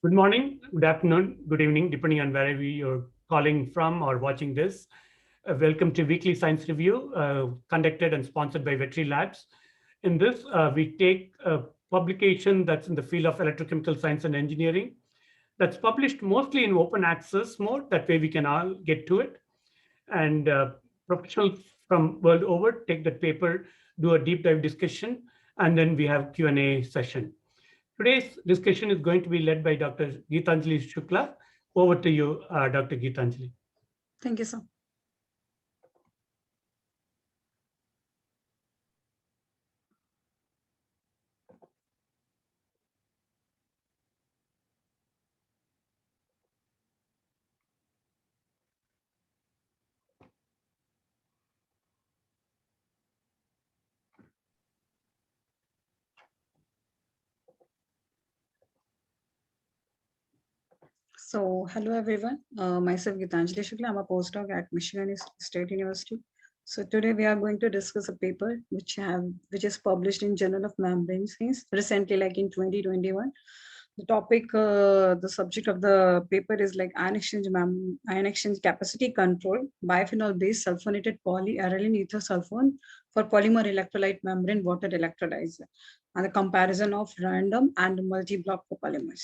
Good morning, good afternoon, good evening, depending on wherever you're calling from or watching this. Welcome to Weekly Science Review, conducted and sponsored by Veterinary Labs. In this, we take a publication that's in the field of electrochemical science and engineering that's published mostly in open access mode. That way we can all get to it. And professionals from world over take that paper, do a deep dive discussion, and then we have Q&A session. Today's discussion is going to be led by Dr. Geetanjali Shukla. Over to you, Dr. Geetanjali. Thank you, sir. So, hello everyone. Myself Gitanjali Shukla. I'm a postdoc at Michigan State University. So today we are going to discuss a paper which is published in Journal of Membrane Science recently, like in 2021. The subject of the paper is like ion exchange capacity control, biophenol-based sulfonated polyarylene ether sulfone for polymer electrolyte membrane water electrolyzer, and the comparison of random and multi-block copolymers.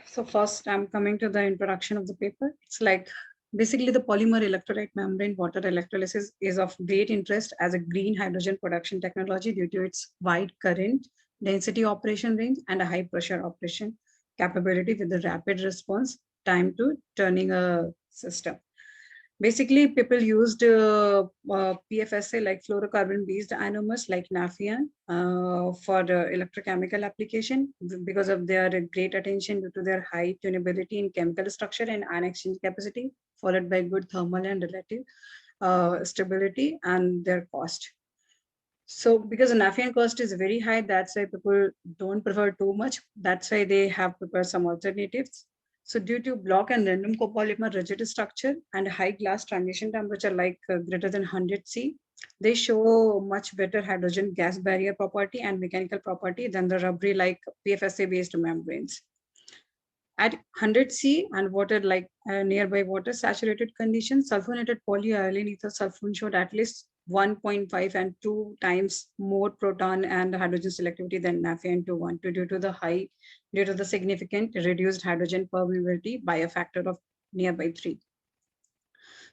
So first, I'm coming to the introduction of the paper. It's like basically the polymer electrolyte membrane water electrolysis is of great interest as a green hydrogen production technology due to its wide current density operation range and a high pressure operation capability with the rapid response time to turning a system. Basically, people used PFSA like fluorocarbon-based ionomers like Nafion for the electrochemical application because of their great attention due to their high tunability in chemical structure and ion exchange capacity, followed by good thermal and relative stability and their cost. So because the Nafion cost is very high, that's why people don't prefer too much. That's why they have prepared some alternatives. So due to block and random copolymer rigid structure and high glass transition temperature like greater than 100 C, they show much better hydrogen gas barrier property and mechanical property than the rubbery like PFSA based membranes. At 100 C and water like nearby water saturated conditions, sulfonated polyethylene ether sulfone showed at least 1.5 and 2 times more proton and hydrogen selectivity than Nafion 2.1 due to the significant reduced hydrogen permeability by a factor of nearby 3.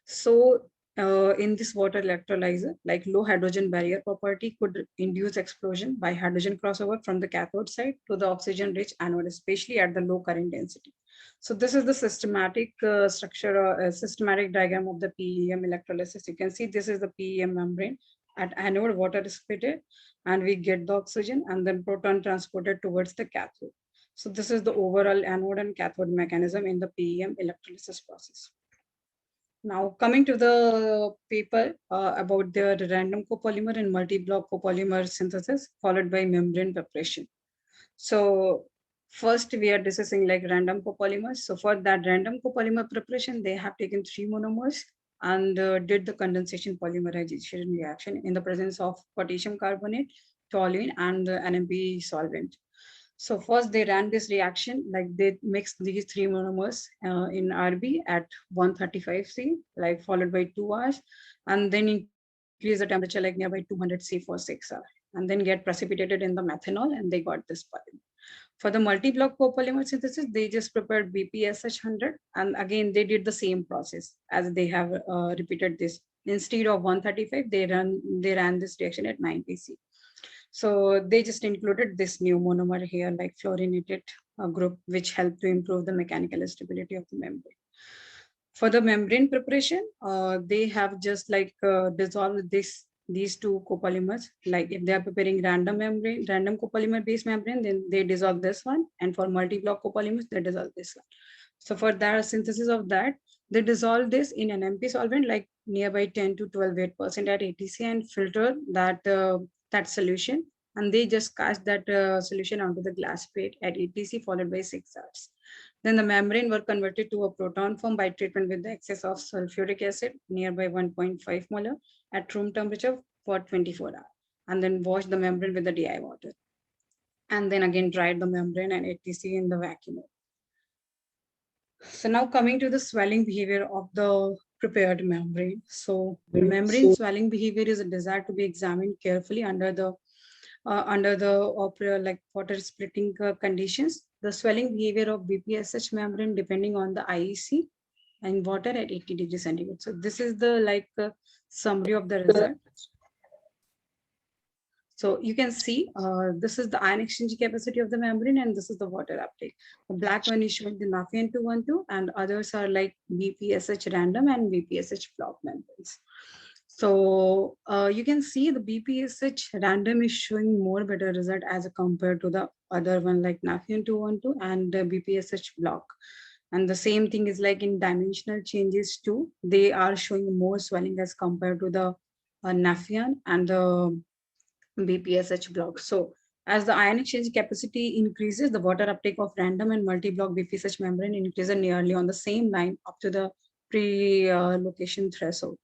So in this water electrolyzer, like low hydrogen barrier property could induce explosion by hydrogen crossover from the cathode side to the oxygen rich anode, especially at the low current density. So this is the systematic systematic diagram of the PEM electrolysis. You can see this is the PEM membrane. At anode, water is fitted and we get the oxygen and then proton transported towards the cathode. So this is the overall anode and cathode mechanism in the PEM electrolysis process. Now coming to the paper about the random copolymer and multi-block copolymer synthesis followed by membrane preparation. So first we are discussing like random copolymers. So for that random copolymer preparation, they have taken 3 monomers and did the condensation polymerization reaction in the presence of potassium carbonate, toluene and NMP solvent. So first they ran this reaction, like they mixed these 3 monomers in RB at 135 C, like followed by 2 hours, and then increase the temperature like nearby 200 C for 6 hours, and then get precipitated in the methanol, and they got this polymer. For the multi-block copolymer synthesis, they just prepared BPSH100, and again they did the same process as they have repeated this. Instead of 135, they ran this reaction at 90 C. So they just included this new monomer here, like fluorinated group, which helped to improve the mechanical stability of the membrane. For the membrane preparation, they have just like dissolved these 2 copolymers. Like if they are preparing random copolymer based membrane, then they dissolve this one. And for multi-block copolymers, they dissolve this one. So for that synthesis of that, they dissolve this in an MP solvent like nearby 10 to 12% at ATC and filter that solution. And they just cast that solution onto the glass plate at ATC followed by 6 hours. Then the membrane were converted to a proton form by treatment with the excess of sulfuric acid nearby 1.5 molar at room temperature for 24 hours, and then wash the membrane with the DI water. and then again dried the membrane and etc. in the vacuum. So now coming to the swelling behavior of the prepared membrane. So the membrane swelling behavior is desired to be examined carefully under the like water splitting conditions. The swelling behavior of BPSH membrane depending on the IEC and water at 80 degrees centigrade. So this is the like summary of the result. So you can see this is the ion exchange capacity of the membrane and this is the water uptake. The black one is showing the Nafion 212 and others are like BPSH random and BPSH block membranes. So you can see the BPSH random is showing more better result as compared to the other one like Nafion 212 and BPSH block. And the same thing is like in dimensional changes too. They are showing more swelling as compared to the Nafion and the BPSH block. So as the ion exchange capacity increases, the water uptake of random and multi-block BPSH membrane increases nearly on the same line up to the pre-location threshold.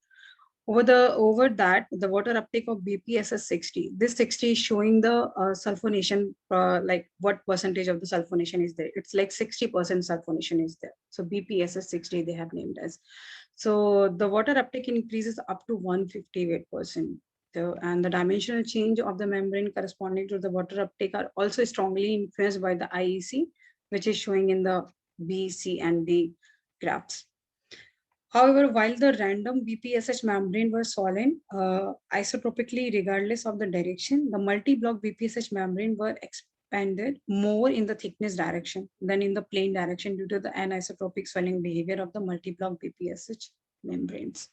Over that, the water uptake of BPSS 60. This 60 is showing the sulfonation, like what percentage of the sulfonation is there. It's like 60% sulfonation is there. So BPSS 60 they have named as. So the water uptake increases up to 158%. And the dimensional change of the membrane corresponding to the water uptake are also strongly influenced by the IEC, which is showing in the B, C, and D graphs. However, while the random BPSH membrane were solid isotropically regardless of the direction, the multi-block BPSH membrane were expanded more in the thickness direction than in the plane direction due to the anisotropic swelling behavior of the multi-block BPSH membranes.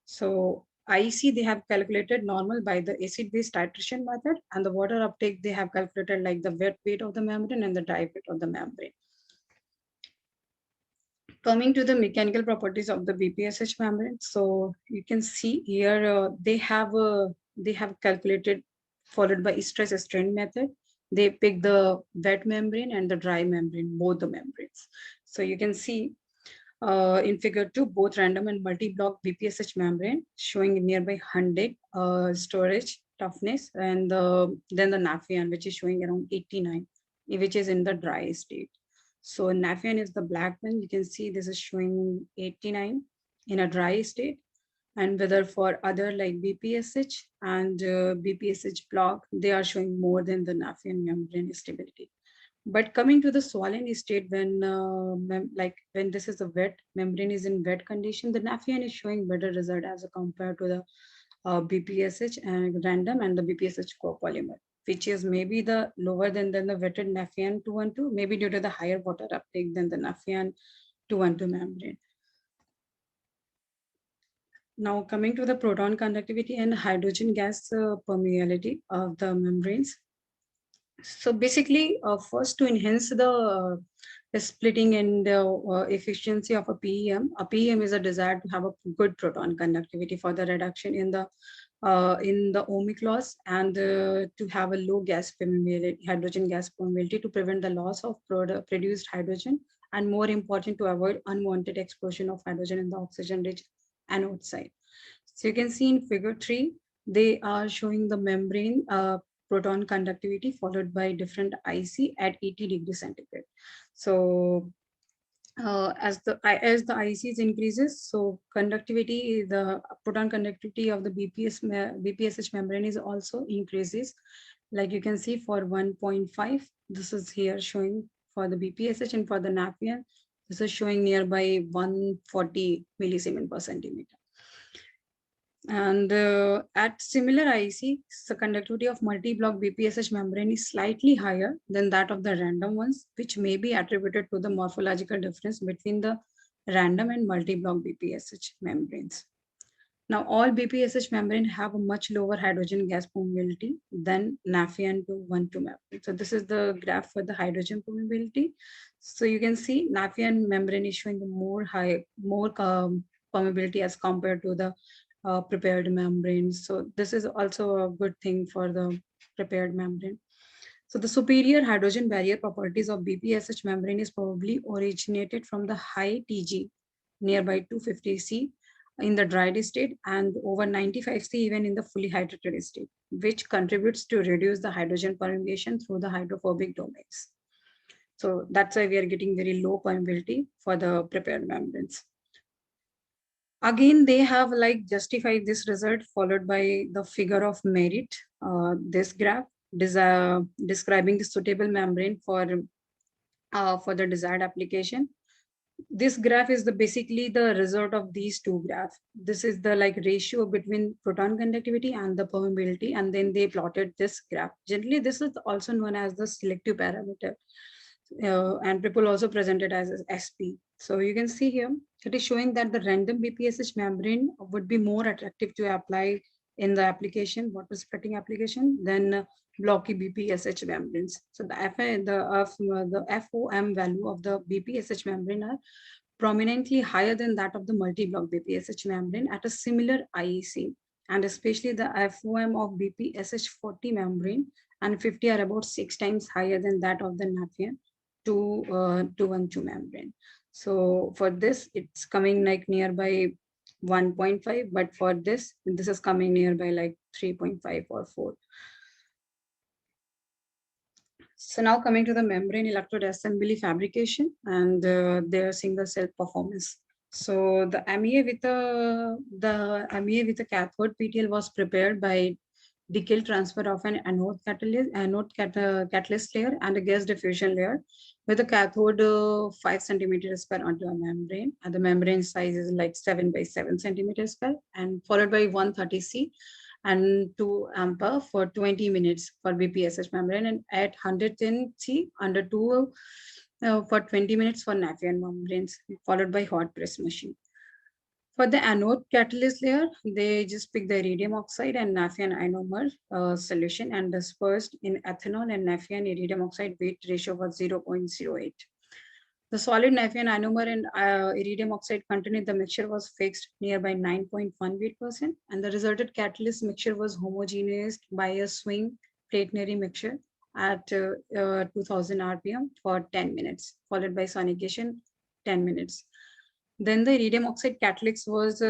So IEC, they have calculated normal by the acid-base titration method, and the water uptake, they have calculated like the wet weight of the membrane and the dry weight of the membrane. Coming to the mechanical properties of the BPSH membrane, so you can see here they have calculated followed by stress strain method. They pick the wet membrane and the dry membrane, both the membranes. So you can see in figure 2, both random and multi-block BPSH membrane showing nearby 100 storage toughness, and then the Nafion, which is showing around 89, which is in the dry state. So Nafion is the black one. You can see this is showing 89 in a dry state. And whether for other like BPSH and BPSH block, they are showing more than the Nafion membrane stability. But coming to the swollen state, when when this is a wet membrane is in wet condition, the Nafion is showing better result as compared to the BPSH and random and the BPSH copolymer, which is maybe the lower than the wetted Nafion 212, maybe due to the higher water uptake than the Nafion 212 membrane. Now coming to the proton conductivity and hydrogen gas permeability of the membranes. So basically, first to enhance the splitting and efficiency of a PEM is a desire to have a good proton conductivity for the reduction in the ohmic loss and to have a low gas permeability, hydrogen gas permeability to prevent the loss of produced hydrogen, and more important to avoid unwanted explosion of hydrogen in the oxygen-rich anode side. So you can see in figure 3, they are showing the membrane proton conductivity followed by different IC at 80 degrees centigrade. So as the ICs increases, so conductivity, the proton conductivity of the BPSH membrane is also increases. Like you can see for 1.5, this is here showing for the BPSH, and for the Nafion, this is showing nearby 140 millisiemens per centimeter. And at similar IC, the conductivity of multi-block BPSH membrane is slightly higher than that of the random ones, which may be attributed to the morphological difference between the random and multi-block BPSH membranes. Now, all BPSH membrane have a much lower hydrogen gas permeability than Nafion 212 membrane. So this is the graph for the hydrogen permeability. So you can see Nafion membrane is showing more permeability as compared to the prepared membranes. So this is also a good thing for the prepared membrane. So the superior hydrogen barrier properties of BPSH membrane is probably originated from the high TG nearby 250 C in the dried state and over 95C even in the fully hydrated state, which contributes to reduce the hydrogen permeation through the hydrophobic domains. So that's why we are getting very low permeability for the prepared membranes. Again, they have like justified this result followed by the figure of merit, this graph describing the suitable membrane for the desired application. This graph is basically the result of these two graphs. This is the like ratio between proton conductivity and the permeability, and then they plotted this graph. Generally, this is also known as the selective parameter, and people also present it as SP. So you can see here, it is showing that the random BPSH membrane would be more attractive to apply in the application, water splitting application, than blocky BPSH membranes. So the FOM value of the BPSH membrane are prominently higher than that of the multi-block BPSH membrane at a similar IEC, and especially the FOM of BPSH40 membrane and 50 are about 6 times higher than that of the Nafion 212 membrane. So for this, it's coming like nearby 1.5, but for this is coming nearby like 3.5 or 4. So now coming to the membrane electrode assembly fabrication and their single cell performance. So the MEA with the cathode PTL was prepared by decayal transfer of an anode catalyst layer and a gas diffusion layer with a cathode 5 centimeters square onto a membrane, and the membrane size is like 7 by 7 centimeters square, and followed by 130C and 2 ampere for 20 minutes for BPSH membrane, and at 110C under 2 for 20 minutes for Nafion membranes, followed by hot press machine. For the anode catalyst layer, they just pick the iridium oxide and Nafion ionomer solution and dispersed in ethanol and Nafion iridium oxide weight ratio was 0.08. The solid Nafion ionomer and iridium oxide content in the mixture was fixed nearby 9.18%, and the resulted catalyst mixture was homogeneized by a swing platinary mixture at 2000 RPM for 10 minutes, followed by sonigation 10 minutes. Then the iridium oxide catalyst was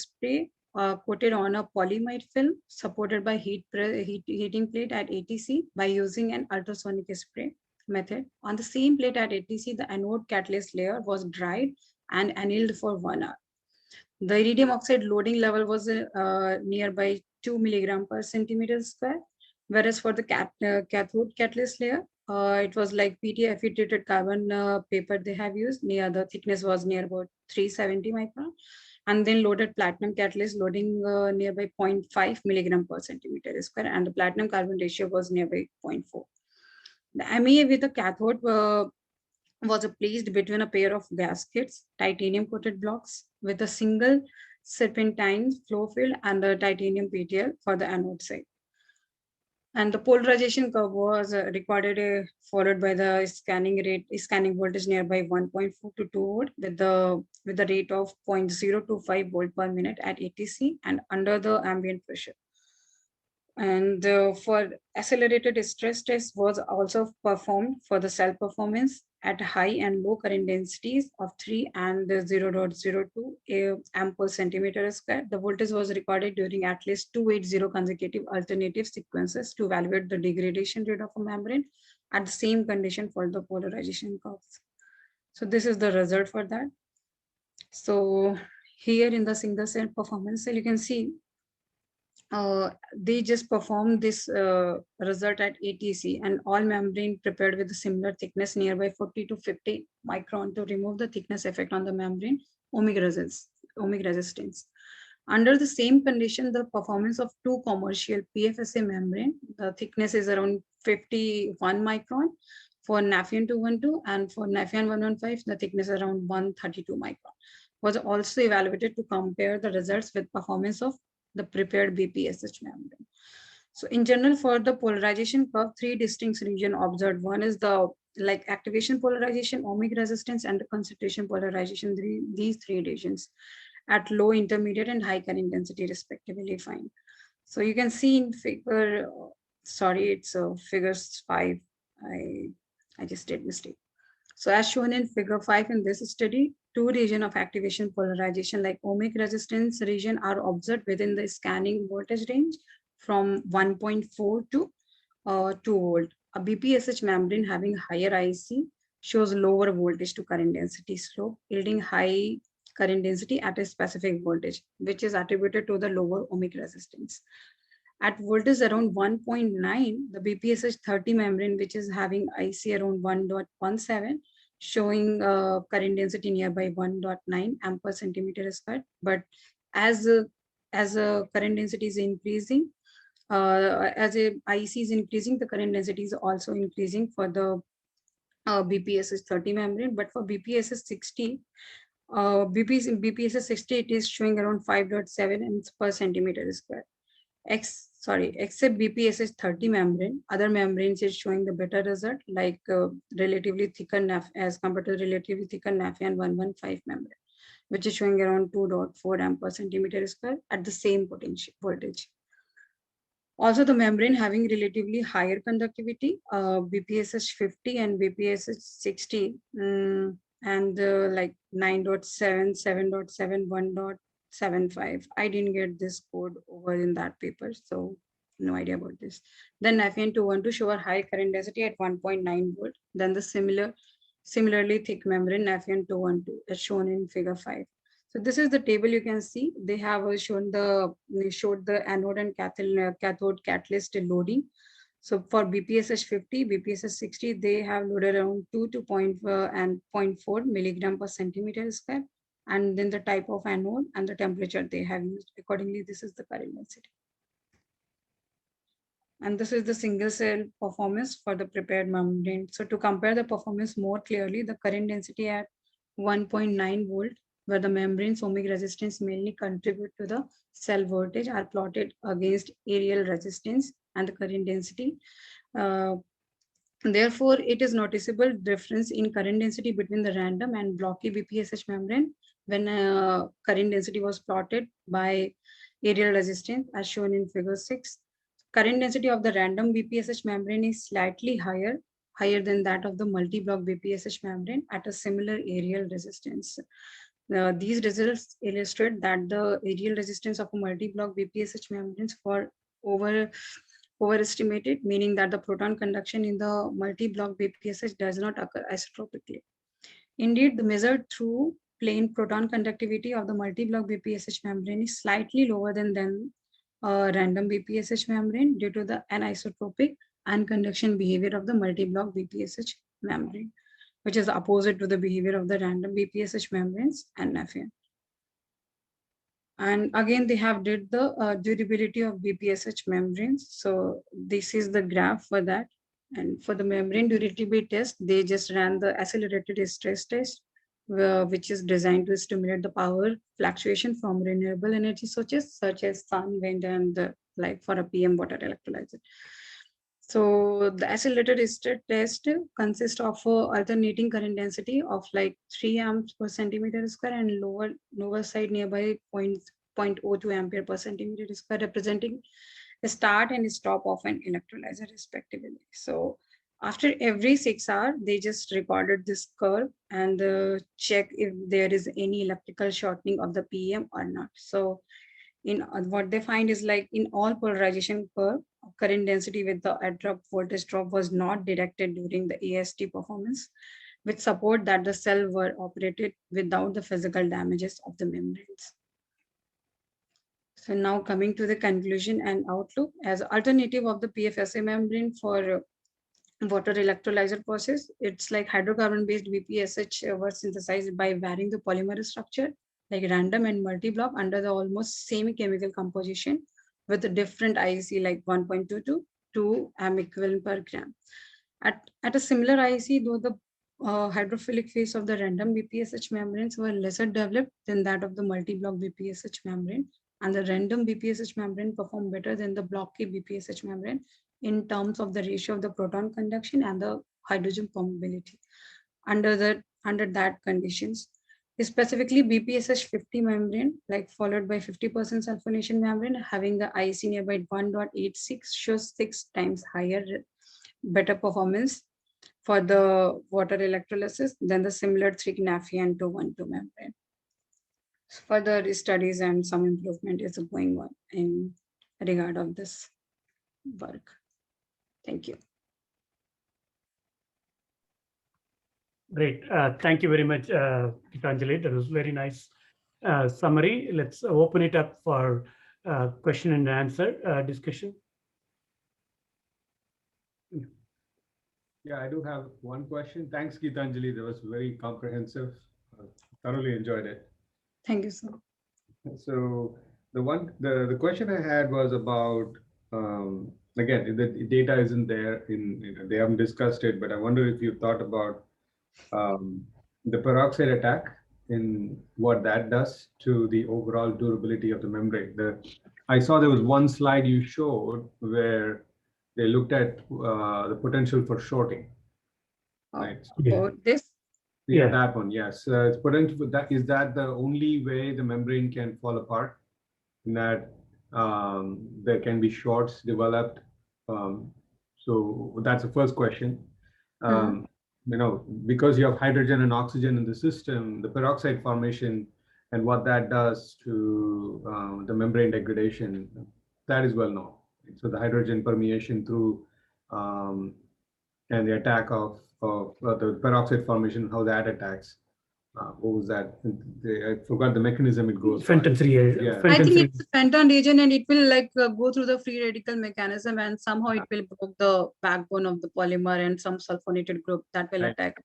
spray coated on a polyimide film supported by heating plate at ATC by using an ultrasonic spray method. On the same plate at ATC, the anode catalyst layer was dried and annealed for 1 hour. The iridium oxide loading level was nearby 2 milligram per centimeter square, whereas for the cathode catalyst layer, it was like PTFE treated carbon paper they have used. Near the thickness was near about 370 micron, and then loaded platinum catalyst loading nearby 0.5 milligram per centimeter square, and the platinum carbon ratio was nearby 0.4. The MEA with the cathode was placed between a pair of gaskets, titanium coated blocks with a single serpentine flow field and a titanium PTL for the anode side. And the polarization curve was recorded followed by the scanning voltage nearby 1.4 to 2 volt with the rate of 0.025 volt per minute at ATC and under the ambient pressure. And for accelerated stress test was also performed for the cell performance at high and low current densities of 3 and 0.02 amp per centimeter square. The voltage was recorded during at least 280 consecutive alternative sequences to evaluate the degradation rate of a membrane at the same condition for the polarization curves. So this is the result for that. So here in the single cell performance cell, you can see they just performed this result at ATC, and all membrane prepared with a similar thickness nearby 40 to 50 micron to remove the thickness effect on the membrane ohmic resistance. Under the same condition, the performance of two commercial PFSA membrane, the thickness is around 51 micron for Nafion 212, and for Nafion 115, the thickness is around 132 micron, was also evaluated to compare the results with performance of the prepared BPSH membrane. So in general, for the polarization curve, 3 distinct regions observed. One is the like activation polarization, ohmic resistance, and the concentration polarization. These 3 regions at low, intermediate, and high current density respectively find. So you can see in figure, sorry, it's figure 5. I just did mistake. So as shown in figure 5 in this study, two regions of activation polarization like ohmic resistance region are observed within the scanning voltage range from 1.4 to 2 volt. A BPSH membrane having higher IC shows lower voltage to current density slope, yielding high current density at a specific voltage, which is attributed to the lower ohmic resistance. At voltage around 1.9, the BPSH 30 membrane, which is having IC around 1.17, showing current density nearby 1.9 amp per centimeter squared. But as current density is increasing, as a IC is increasing, the current density is also increasing for the BPSS 30 membrane. But for BPSS 60, BPSS 60, it is showing around 5.7 amps per centimeter square. Except BPSS 30 membrane, other membranes is showing the better result, like relatively thicker NAF as compared to relatively thicker Nafion 115 membrane, which is showing around 2.4 amp per centimeter square at the same potential voltage. Also, the membrane having relatively higher conductivity, BPSH 50 and BPSH 60, and like 9.7, 7.7, 1.75. I didn't get this code over in that paper, so no idea about this. Then Nafion 212 show a high current density at 1.9 volt. Then the similarly thick membrane Nafion 212 as shown in figure 5. So this is the table you can see. They have showed the anode and cathode catalyst loading. So for BPSH 50, BPSH 60, they have loaded around 2 to 0.4 milligram per centimeter square. And then the type of anode and the temperature they have used. Accordingly, this is the current density. And this is the single cell performance for the prepared membrane. So to compare the performance more clearly, the current density at 1.9 volt, where the membrane's ohmic resistance mainly contribute to the cell voltage, are plotted against aerial resistance and the current density. Therefore, it is noticeable difference in current density between the random and blocky BPSH membrane when current density was plotted by aerial resistance as shown in figure 6. Current density of the random BPSH membrane is slightly higher than that of the multi-block BPSH membrane at a similar aerial resistance. These results illustrate that the aerial resistance of a multi-block BPSH membranes for overestimated, meaning that the proton conduction in the multi-block BPSH does not occur isotropically. Indeed, the measured through plane proton conductivity of the multi-block BPSH membrane is slightly lower than random BPSH membrane due to the anisotropic and conduction behavior of the multi-block BPSH membrane, which is opposite to the behavior of the random BPSH membranes and Nafion. And again, they have did the durability of BPSH membranes. So this is the graph for that. And for the membrane durability test, they just ran the accelerated stress test, which is designed to stimulate the power fluctuation from renewable energy sources such as sun, wind, and like for a PM water electrolyzer. So the accelerated stress test consists of alternating current density of like 3 amps per centimeter square and lower side nearby 0.02 ampere per centimeter square, representing the start and stop of an electrolyzer respectively. So after every 6 hours, they just recorded this curve and check if there is any electrical shortening of the PM or not. So in what they find is like in all polarization curve, current density with the abrupt voltage drop was not detected during the AST performance, which support that the cell were operated without the physical damages of the membranes. So now coming to the conclusion and outlook, as alternative of the PFSA membrane for water electrolyzer process, it's like hydrocarbon-based BPSH were synthesized by varying the polymer structure, like random and multi-block under the almost same chemical composition with a different IC like 1.2 to 2 am equivalent per gram. At a similar IC, though the hydrophilic phase of the random BPSH membranes were lesser developed than that of the multi-block BPSH membrane, and the random BPSH membrane performed better than the blocky BPSH membrane in terms of the ratio of the proton conduction and the hydrogen permeability under that conditions. Specifically, BPSH 50 membrane, like followed by 50% sulfonation membrane, having the IC nearby 1.86 shows 6 times higher, better performance for the water electrolysis, then the similar 3-Nafion 212 membrane. Further studies and some improvement is going on in regard of this work. Thank you. Great. Thank you very much, Gitanjali. That was very nice summary. Let's open it up for question and answer discussion. Yeah, I do have one question. Thanks, Gitanjali. That was very comprehensive. Thoroughly enjoyed it. Thank you, sir. So the question I had was about again, the data isn't there they haven't discussed it, but I wonder if you thought about the peroxide attack in what that does to the overall durability of the membrane. I saw there was one slide you showed where they looked at the potential for shorting. Right. For this? Yeah, that one. Yes, it's potential. Is that the only way the membrane can fall apart? In that there can be shorts developed. So that's the first question. You know, because you have hydrogen and oxygen in the system, the peroxide formation and what that does to the membrane degradation, that is well known. So the hydrogen permeation through and the attack of the peroxide formation, how that attacks. What was that? I forgot the mechanism it goes. Fenton 3. Yeah. I think it's a Fenton region, and it will like go through the free radical mechanism, and somehow it will broke the backbone of the polymer and some sulfonated group that will attack.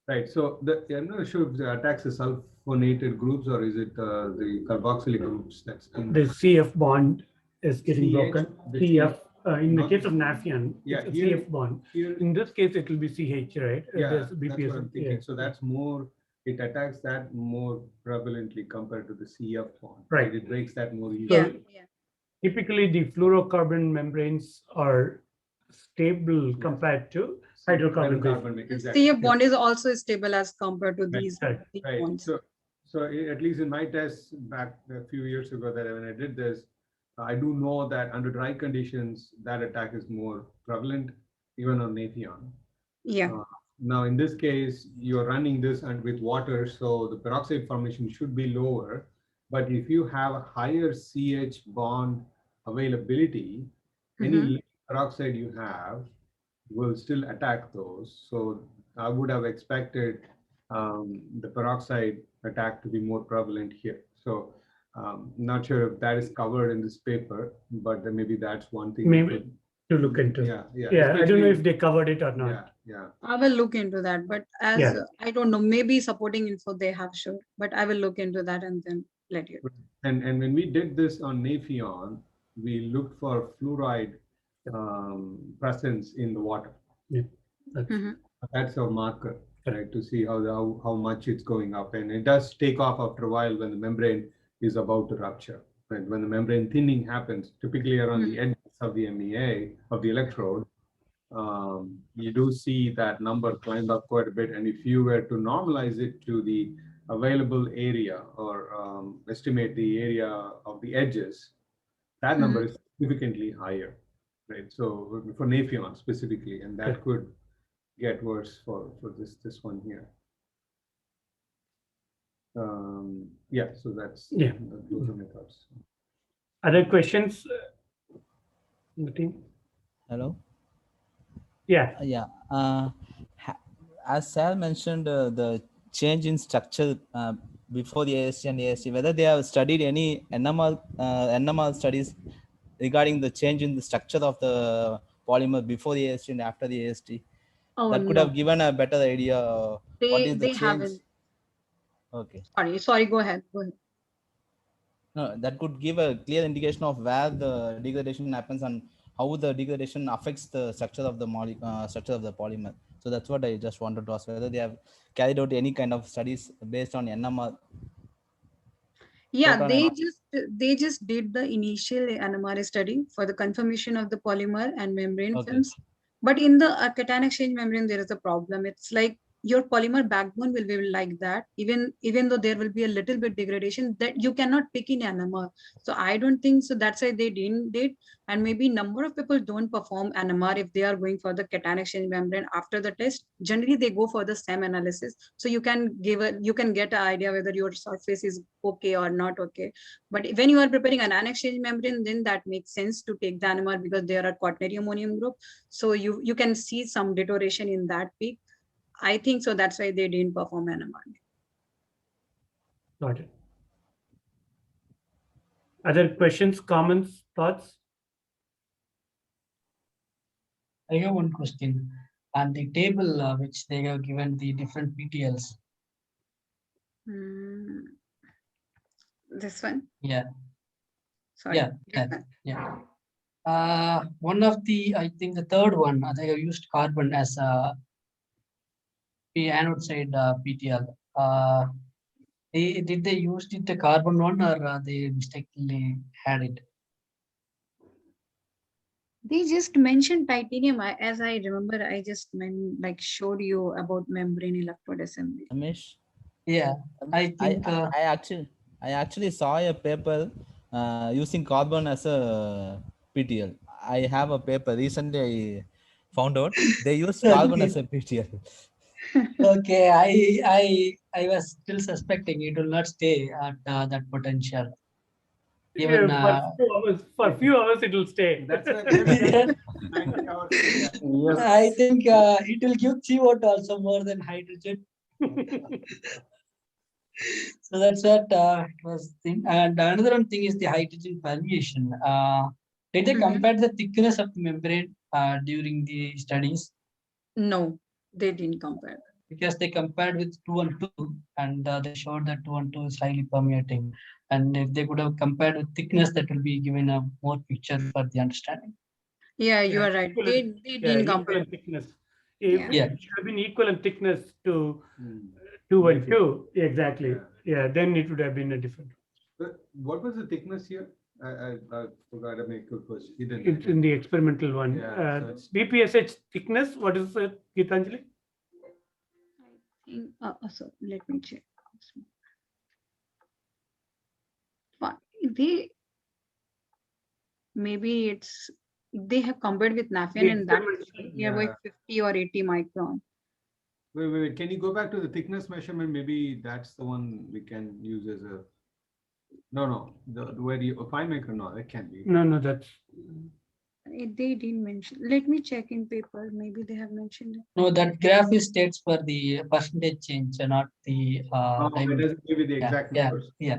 Right. So I'm not sure if it attacks the sulfonated groups or is it the carboxylic groups that's in the CF bond is getting broken. CF in the case of Nafion, yeah, it's a CF bond. In this case, it will be CH, right? Yeah, There's that's BPS, what I'm thinking. yeah. So that's more. It attacks that more prevalently compared to the CF bond. Right. It breaks that more easily. Yeah. Typically, the fluorocarbon membranes are stable compared to hydrocarbon. Exactly. CF bond is also stable as compared to these Right. bonds. So at least in my tests back a few years ago, that when I did this, I do know that under dry conditions, that attack is more prevalent, even on Nafion. Yeah. Now, in this case, you're running this and with water, so the peroxide formation should be lower. But if you have a higher CH bond availability, any peroxide you have will still attack those. So I would have expected the peroxide attack to be more prevalent here. So not sure if that is covered in this paper, but then maybe that's one thing. Maybe to look into. Yeah. I don't know if they covered it or not. Yeah. I will look into that, but as I don't know, maybe supporting info they have shown, but I will look into that and then let you know. And when we did this on Nafion, we looked for fluoride presence in the water. Yeah. That's a marker, right, to see how much it's going up. And it does take off after a while when the membrane is about to rupture. Right? When the membrane thinning happens, typically around the edges of the MEA, of the electrode, you do see that number climb up quite a bit. And if you were to normalize it to the available area or estimate the area of the edges, that number is significantly higher, right? So for Nafion specifically, and that could get worse for this one here. Yeah, so that's those are my thoughts. Other questions in the team? Hello. Yeah. As Sal mentioned, the change in structure before the AST and AST, whether they have studied any NMR studies regarding the change in the structure of the polymer before the AST and after the AST, that could have given a better idea of what is the change. Haven't. Okay. Sorry, go ahead. No, that could give a clear indication of where the degradation happens and how the degradation affects the structure of the polymer. So that's what I just wanted to ask, whether they have carried out any kind of studies based on NMR. Yeah, they just did the initial NMR study for the confirmation of the polymer and membrane films. But in the cation exchange membrane, there is a problem. It's like your polymer backbone will be like that, even though there will be a little bit degradation that you cannot pick in NMR. So I don't think so. That's why they didn't did. And maybe number of people don't perform NMR if they are going for the cation exchange membrane after the test. Generally, they go for the SEM analysis. So you can get an idea whether your surface is okay or not okay. But when you are preparing an anion exchange membrane, then that makes sense to take the NMR because they are a quaternary ammonium group. So you can see some deterioration in that peak. I think so. That's why they didn't perform NMR. Got it. Other questions, comments, thoughts? I have one question. On the table which they have given the different PTLs. This one? Yeah. Sorry. Yeah. Yeah. One of the, I think the third one, they have used carbon as a anode side PTL. Did they use it the carbon one, or they mistakenly had it? They just mentioned titanium. As I remember, I just showed you about membrane electrode assembly. Amish, Yeah, I think I actually saw a paper using carbon as a PTL. I have a paper recently I found out they use carbon as a PTL. okay. I was still suspecting it will not stay at that potential. Even for a few hours it will stay. That's why they have 90 hours. Yes. I think it will give CO2 also more than hydrogen. So that's what it was thing. And another one thing is the hydrogen permeation. Did they compare the thickness of the membrane during the studies? No, they didn't compare. Because they compared with 212 and they showed that 212 is highly permeating. And if they could have compared with thickness, that will be given a more picture for the understanding. Yeah, you are right. They didn't compare. Thickness. Yeah. It should have been equal in thickness to 2 and 2. Exactly. Yeah, then it would have been a different. What was the thickness here? I forgot to make a question. It's in the experimental one. Yeah, so BPSH thickness, what is it, Gitanjali? So let me check. Maybe they have compared with Nafion and that nearby 50 or 80 micron. Wait. Can you go back to the thickness measurement? Maybe that's the one we can use as a. No. Where you 5 micron? No, that can't be. No, that's. They didn't mention. Let me check in paper. Maybe they have mentioned it. No, that graph is states for the percentage change, not the. It doesn't give you the exact numbers. Yeah.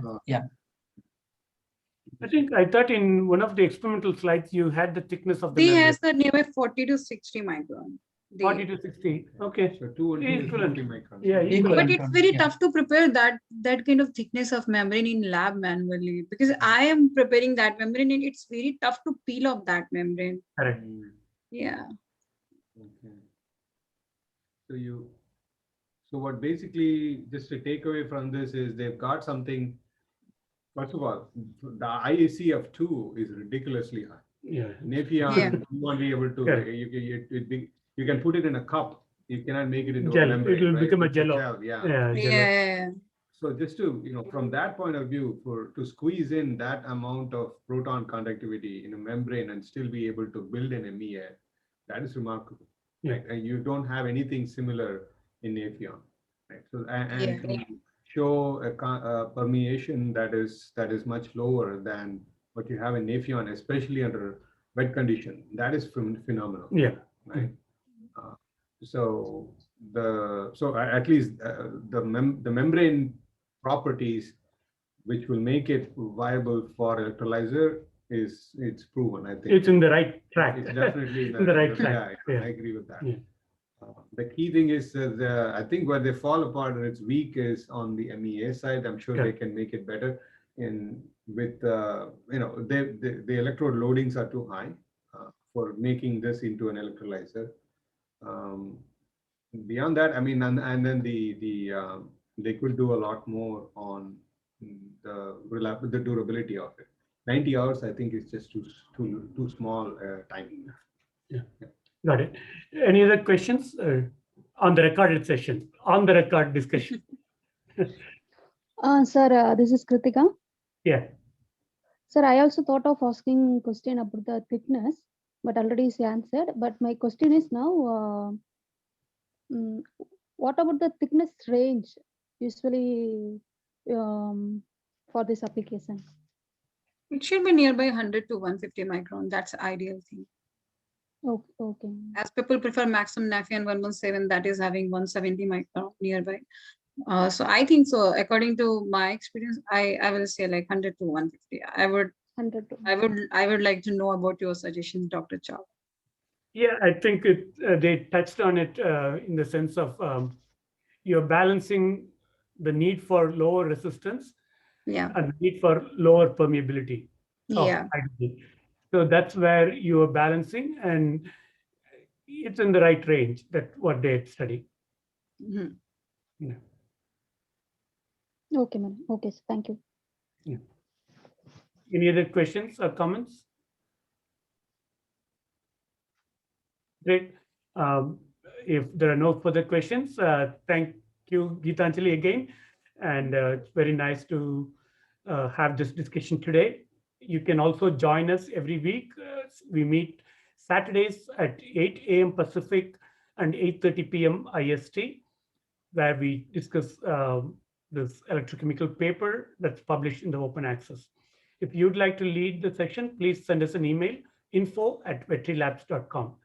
I thought in one of the experimental slides you had the thickness of the They membrane. has the nearby 40 to 60 micron. 40 to 60. Okay. So 2 and 2 is Equivalent. 50 microns. Yeah, But it's very tough to prepare that kind of thickness of membrane in lab manually, because I am preparing that membrane and it's very tough to peel off that membrane. Correct. Yeah. Okay. So what basically just to take away from this is they've got something. First of all, the IAC of 2 is ridiculously high. Yeah. Nafion, you won't be able to. Yeah. You can put it in a cup. You cannot make it into Gel. a membrane. It will right? become a It's jello. gel, yeah. Jello. Yeah. So just to from that point of view, to squeeze in that amount of proton conductivity in a membrane and still be able to build an MEA, that is remarkable. Yeah. Right? And you don't have anything similar in Nafion. Right? So and Yeah. to show a permeation that is much lower than what you have in Nafion, especially under wet condition, that is phenomenal. Yeah. Right. So at least the membrane properties which will make it viable for electrolyzer it's proven. I think It's in the right track. it's definitely in the right track. Yeah, Yeah. I agree with that. Yeah. The key thing is I think where they fall apart and it's weak is on the MEA side. I'm sure they can make it better. With the electrode loadings are too high for making this into an electrolyzer. Beyond that, I mean, and then they could do a lot more on the durability of it. 90 hours, I think, is just too small time. Yeah. Got it. Any other questions? On the recorded session, on the record discussion. Sir, this is Kritika. Yeah. Sir, I also thought of asking question about the thickness, but already is answered. But my question is now, what about the thickness range usually for this application? It should be nearby 100 to 150 micron. That's the ideal thing. Okay. As people prefer Maxim Nafion 117, that is having 170 micron nearby. So I think so. According to my experience, I will say like 100 to 150. 100 to I would like to know about your suggestions, Dr. Chow. Yeah, I think they touched on it in the sense of you're balancing the need for lower resistance Yeah. and the need for lower permeability of Yeah. hydrogen. So that's where you are balancing, and it's in the right range. That what they study. Mhm. Yeah. Okay, ma'am. Okay, sir. Thank you. Yeah. Any other questions or comments? Great. If there are no further questions, thank you, Geetanjali, again. And it's very nice to have this discussion today. You can also join us every week. We meet Saturdays at 8 a.m. Pacific and 8:30 p.m. IST, where we discuss this electrochemical paper that's published in the open access. If you'd like to lead the section, please send us an email, info@vetrylabs.com.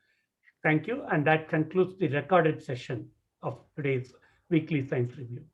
Thank you. And that concludes the recorded session of today's weekly science review.